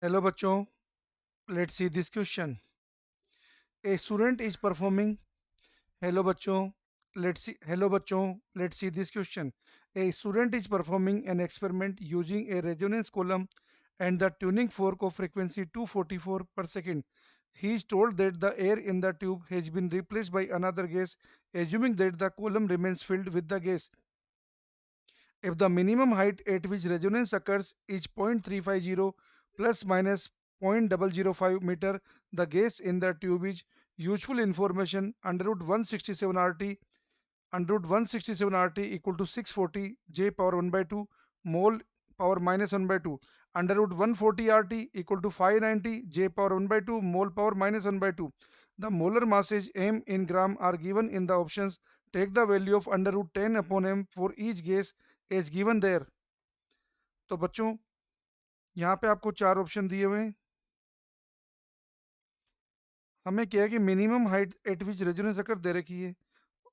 Hello बच्चों, let's see this question. A student is performing. Hello बच्चों, let's see this question. A student is performing an experiment using a resonance column and the tuning fork of frequency 244 per second. He is told that the air in the tube has been replaced by another gas, assuming that the column remains filled with the gas. If the minimum height at which resonance occurs is 0.350 plus minus 0.005 meter, the gas in the tube is useful information under root 167 RT. Under root 167 RT equal to 640 J power 1 by 2 mole power minus 1 by 2. Under root 140 RT equal to 590 J power 1 by 2 mole power minus 1 by 2. The molar masses m in gram are given in the options. Take the value of under root 10 upon m for each gas as given there. तो बच्चों यहाँ पे आपको चार option दिए हुए हैं. हमें क्या है कि minimum height at which resonance occur दे रखी है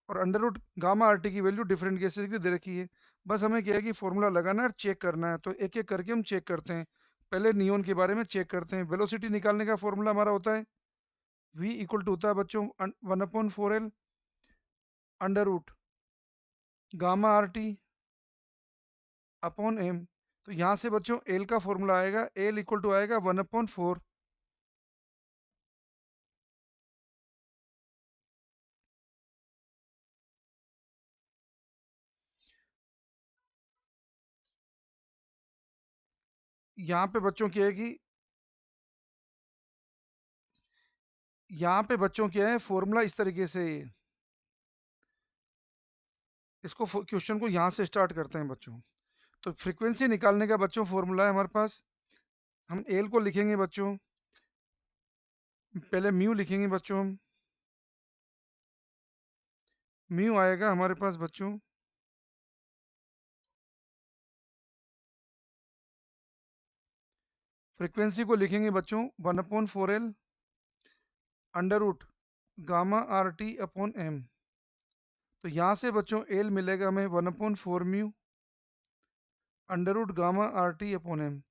और under root gamma R T की वैल्यू डिफरेंट गैसेस की दे रखी है. बस हमें क्या है कि फॉर्मूला लगाना है और चेक करना है. तो एक एक करके हम चेक करते हैं. पहले नियोन के बारे में चेक करते हैं. वेलोसिटी निकालने का फॉर्मूला हमारा होता है v इक्वल टू होता है बच्चों 1/4l under root gamma R T upon M. तो यहाँ से बच्चों एल का फॉर्मूला आएगा, एल इक्वल टू आएगा 1/4. यहाँ पे बच्चों क्या है कि यहाँ पे बच्चों क्या है फॉर्मूला इस तरीके से. इसको क्वेश्चन को यहाँ से स्टार्ट करते हैं बच्चों. तो फ्रीक्वेंसी निकालने का बच्चों फॉर्मूला है हमारे पास. हम एल को लिखेंगे बच्चों, पहले म्यू लिखेंगे बच्चों. हम म्यू आएगा हमारे पास बच्चों फ्रीक्वेंसी को लिखेंगे बच्चों 1/4l under root gamma R T upon M. तो यहाँ से बच्चों एल मिलेगा हमें 1/4 mu under root gamma R T upon M.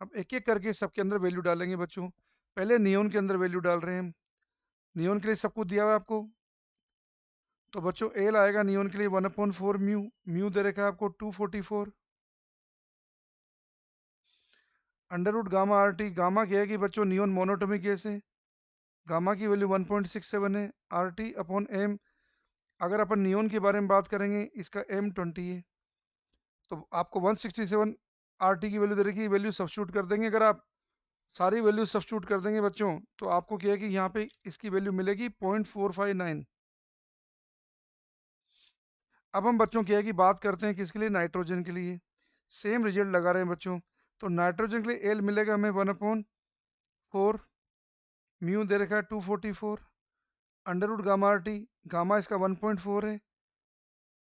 अब एक एक करके सबके अंदर वैल्यू डालेंगे बच्चों. पहले नियोन के अंदर वैल्यू डाल रहे हैं हम. नियोन के लिए सब कुछ दिया हुआ है आपको. तो बच्चों एल आएगा नियोन के लिए 1/4 म्यू. म्यू दे रखा है आपको 244 under root gamma R T. Gamma क्या है कि बच्चों नियोन मोनोटोमिक गैस है. गामा की वैल्यू 1.67 है. R T upon M. अगर अपन नियोन के बारे में बात करेंगे इसका एम 20 है. तो आपको 167 आर टी की वैल्यू दे रखी है. वैल्यू सब्स्टिट्यूट कर देंगे. अगर आप सारी वैल्यू सब्स्टिट्यूट कर देंगे बच्चों तो आपको क्या है कि यहाँ पे इसकी वैल्यू मिलेगी 0.459. अब हम बच्चों क्या है कि बात करते हैं किसके लिए, नाइट्रोजन के लिए. सेम रिजल्ट लगा रहे हैं बच्चों. तो नाइट्रोजन के लिए एल मिलेगा हमें 1/4 म्यू दे रखा है 244 under root gamma R T. Gamma इसका 1.4 है.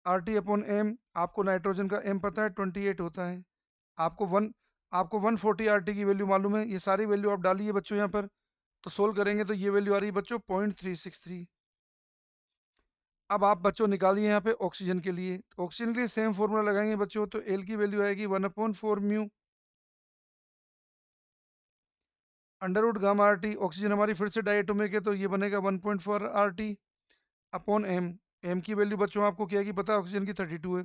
R T upon M. आपको नाइट्रोजन का एम पता है 28 होता है. आपको 140 आर टी की वैल्यू मालूम है. ये सारी वैल्यू आप डालिए बच्चों यहाँ पर. तो सोल्व करेंगे तो ये वैल्यू आ रही है बच्चों 0.363. अब आप बच्चों निकालिए यहाँ पे ऑक्सीजन के लिए. तो ऑक्सीजन के लिए सेम फॉर्मूला लगाएंगे बच्चों. तो एल की वैल्यू आएगी 1/4 mu under root gamma R T. Oxygen हमारी फिर से डायटोमिक है तो ये बनेगा 1.4 R T upon M. M की वैल्यू बच्चों आपको क्या है कि पता है ऑक्सीजन की 32 है.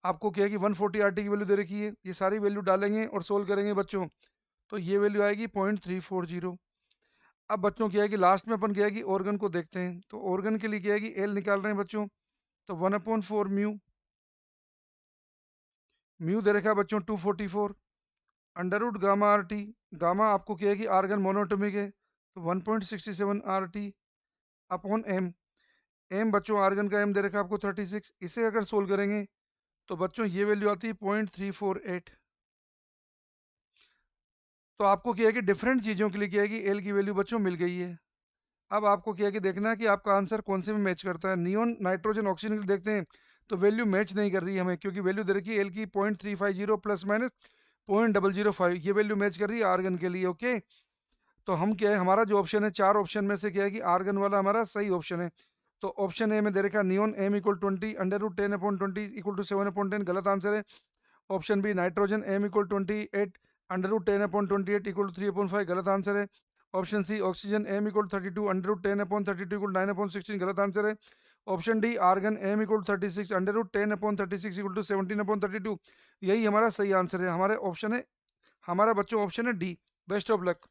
आपको क्या है कि 140 आर टी की वैल्यू दे रखी है. ये सारी वैल्यू डालेंगे और सोल्व करेंगे बच्चों. तो ये वैल्यू आएगी 0.340. अब बच्चों क्या है कि लास्ट में अपन क्या है कि ऑर्गन को देखते हैं. तो ऑर्गन के लिए क्या है कि एल निकाल रहे हैं बच्चों. तो 1/4 म्यू. म्यू दे रखा है बच्चों 244 under root gamma R T. Gamma आपको क्या है कि आर्गन मोनोटोमिक है तो 1.67 R T upon M. M बच्चों आर्गन का एम दे रखा है आपको 36. इसे अगर सोल्व करेंगे तो बच्चों ये वैल्यू आती है 0.348. तो आपको क्या है कि डिफरेंट चीज़ों के लिए क्या है कि एल की वैल्यू बच्चों मिल गई है. अब आपको क्या है कि देखना है कि आपका आंसर कौन से में मैच करता है. नियोन नाइट्रोजन ऑक्सीजन के लिए देखते हैं तो वैल्यू मैच नहीं कर रही है हमें, क्योंकि वैल्यू दे रखी है एल की 0.350 प्लस माइनस 0.005. ये वैल्यू मैच कर रही है आर्गन के लिए. ओके. तो हम क्या है हमारा जो ऑप्शन है चार ऑप्शन में से क्या है कि आर्गन वाला हमारा सही ऑप्शन है. तो ऑप्शन ए में दे रखा neon M equal 20 under root 10/20 equal to 7/10 गलत आंसर है. Option B nitrogen M equal 28 √10/28 equal to 3/5 गलत आंसर है। Option C oxygen m equal 32 √10/32 equal 9/16 गलत आंसर है। Option D argon m equal 36 √10/36 equal to 17/32 यही हमारा सही आंसर है। हमारे ऑप्शन है, हमारा बच्चों ऑप्शन है डी। Best of luck.